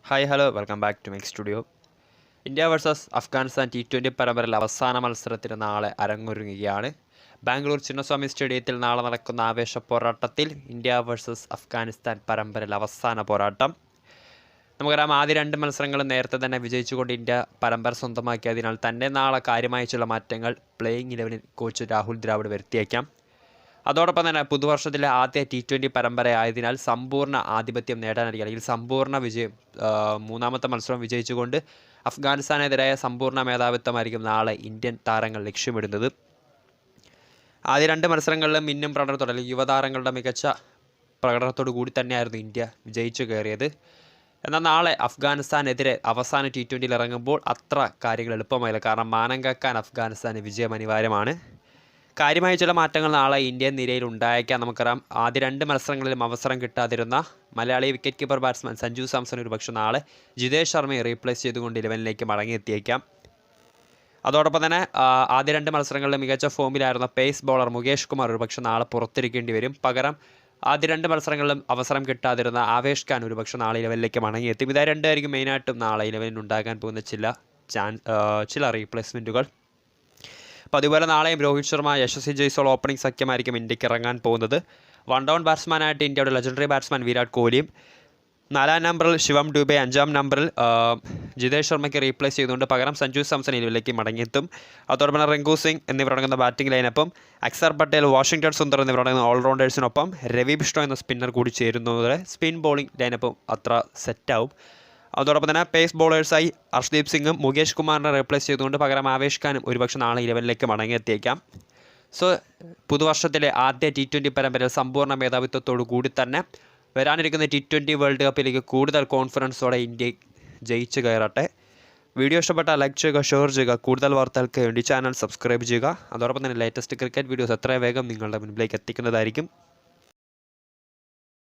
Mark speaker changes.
Speaker 1: Hi hello welcome back to mech studio. India versus Afghanistan T20 പരമ്പരയിൽ അവസാന മത്സരത്തിന് നാളെ അരങ്ങൊരുങ്ങുകയാണ്. ബാംഗ്ലൂർ ചിന്നസ്വാമി സ്റ്റേഡിയത്തിൽ നാളെ നടക്കുന്ന ആവേശ പോരാട്ടത്തിൽ ഇന്ത്യ വേഴ്സസ് അഫ്ഗാനിസ്ഥാൻ പരമ്പരയിൽ അവസാന പോരാട്ടം. നമുക്കറിയാം, ആദ്യ രണ്ട് മത്സരങ്ങളും നേരത്തെ തന്നെ വിജയിച്ചുകൊണ്ട് ഇന്ത്യ പരമ്പര സ്വന്തമാക്കിയതിനാൽ തന്നെ നാളെ കാര്യമായ ചില മാറ്റങ്ങൾ പ്ലേയിങ് 11 കോച്ച് രാഹുൽ ദ്രാവിഡ് വരുത്തിയേക്കാം. അതോടൊപ്പം തന്നെ പുതുവർഷത്തിലെ ആദ്യ T20 പരമ്പരയായതിനാൽ സമ്പൂർണ്ണ ആധിപത്യം നേടാനായിരിക്കും, അല്ലെങ്കിൽ സമ്പൂർണ്ണ വിജയം, മൂന്നാമത്തെ മത്സരം വിജയിച്ചുകൊണ്ട് അഫ്ഗാനിസ്ഥാനെതിരായ സമ്പൂർണ്ണ മേധാവിത്വമായിരിക്കും നാളെ ഇന്ത്യൻ താരങ്ങൾ ലക്ഷ്യമിടുന്നത്. ആദ്യ രണ്ട് മത്സരങ്ങളിലും മിന്നും പ്രകടനത്തോടെ, അല്ലെങ്കിൽ യുവതാരങ്ങളുടെ മികച്ച പ്രകടനത്തോടു കൂടി തന്നെയായിരുന്നു ഇന്ത്യ വിജയിച്ചു കയറിയത്. എന്നാൽ നാളെ അഫ്ഗാനിസ്ഥാനെതിരെ അവസാന T20 ഇറങ്ങുമ്പോൾ അത്ര കാര്യങ്ങൾ എളുപ്പമായില്ല. കാരണം മാനം കാക്കാൻ അഫ്ഗാനിസ്ഥാന് വിജയം അനിവാര്യമാണ്. കാര്യമായ ചില മാറ്റങ്ങൾ നാളെ ഇന്ത്യൻ നിരയിൽ ഉണ്ടായേക്കാം. നമുക്കറിയാം, ആദ്യ രണ്ട് മത്സരങ്ങളിലും അവസരം കിട്ടാതിരുന്ന Malayali wicket keeper batsman Sanju Samson ഒരുപക്ഷെ നാളെ ജിതേഷ് ശർമ്മയെ റീപ്ലേസ് ചെയ്തുകൊണ്ട് 11ലേക്ക് മടങ്ങിയെത്തിയേക്കാം. അതോടൊപ്പം തന്നെ ആദ്യ രണ്ട് മത്സരങ്ങളിലും മികച്ച ഫോമിലായിരുന്ന പേസ് ബോളർ മുകേഷ് കുമാർ ഒരുപക്ഷെ നാളെ പുറത്തിരിക്കേണ്ടി വരും. പകരം ആദ്യ രണ്ട് മത്സരങ്ങളിലും അവസരം കിട്ടാതിരുന്ന ആവേഷ് ഖാൻ ഒരുപക്ഷെ നാളെ 11ലേക്ക് മടങ്ങിയെത്തും. ഇതാ രണ്ടായിരിക്കും മെയിനായിട്ടും നാളെ 11 ഉണ്ടാകാൻ പോകുന്ന ചില റീപ്ലേസ്മെൻറ്റുകൾ. അപ്പോൾ അതുപോലെ നാളെയും രോഹിത് ശർമ്മ, യശസ്വി ജയ്സ്വാൾ ഓപ്പണിംഗ് സഖ്യമായിരിക്കും ഇന്ത്യക്ക് ഇറങ്ങാൻ പോകുന്നത്. വൺ ഡൗൺ ബാറ്റ്സ്മാനായിട്ട് ഇന്ത്യയുടെ ലെജൻഡറി ബാറ്റ്സ്മാൻ വിരാട് കോഹ്ലിയും, 4ാം നമ്പറിൽ ശിവം ഡുബെ, 5ാം നമ്പറിൽ ജിതേഷ് ശർമ്മയ്ക്ക് റീപ്ലേസ് ചെയ്തുകൊണ്ട് പകരം സഞ്ജു സാംസൺ 11ലേക്ക് മടങ്ങിയെത്തും. അതോടൊപ്പം തന്നെ റിങ്കു സിംഗ് എന്നിവരടങ്ങുന്ന ബാറ്റിംഗ് ലൈനപ്പം അക്സർ പട്ടേൽ, വാഷിംഗ്ടൺ സുന്ദർ എന്നിവരടങ്ങുന്ന ഓൾറൗണ്ടേഴ്സിനൊപ്പം രവി ബിഷ്ണോ എന്ന സ്പിന്നർ കൂടി ചേരുന്നതോടെ സ്പിൻ ബോളിംഗ് ലൈനപ്പം അത്ര സെറ്റാവും. അതോടൊപ്പം തന്നെ പേസ് ബോളേഴ്സായി അർഷ്ദീപ് സിംഗും മുകേഷ് കുമാറിനെ റീപ്ലേസ് ചെയ്തുകൊണ്ട് പകരം ആവേഷ് ഖാനും ഒരുപക്ഷെ നാളെ 11ലേക്ക് മടങ്ങിയെത്തിയേക്കാം. സോ പുതുവർഷത്തിലെ ആദ്യ T20 പരമ്പരയിൽ സമ്പൂർണ്ണ മേധാവിത്വത്തോടു കൂടി തന്നെ വരാനിരിക്കുന്ന T20 വേൾഡ് കപ്പിലേക്ക് കൂടുതൽ കോൺഫിഡൻസോടെ ഇന്ത്യ ജയിച്ചു കയറട്ടെ. വീഡിയോ ഇഷ്ടപ്പെട്ടാൽ ലൈക്ക് ചെയ്യുക, ഷെയർ ചെയ്യുക. കൂടുതൽ വാർത്തകൾക്ക് വേണ്ടി ചാനൽ സബ്സ്ക്രൈബ് ചെയ്യുക. അതോടൊപ്പം തന്നെ ലേറ്റസ്റ്റ് ക്രിക്കറ്റ് വീഡിയോസ് എത്രയും വേഗം നിങ്ങളുടെ മുൻപിലേക്ക് എത്തിക്കുന്നതായിരിക്കും.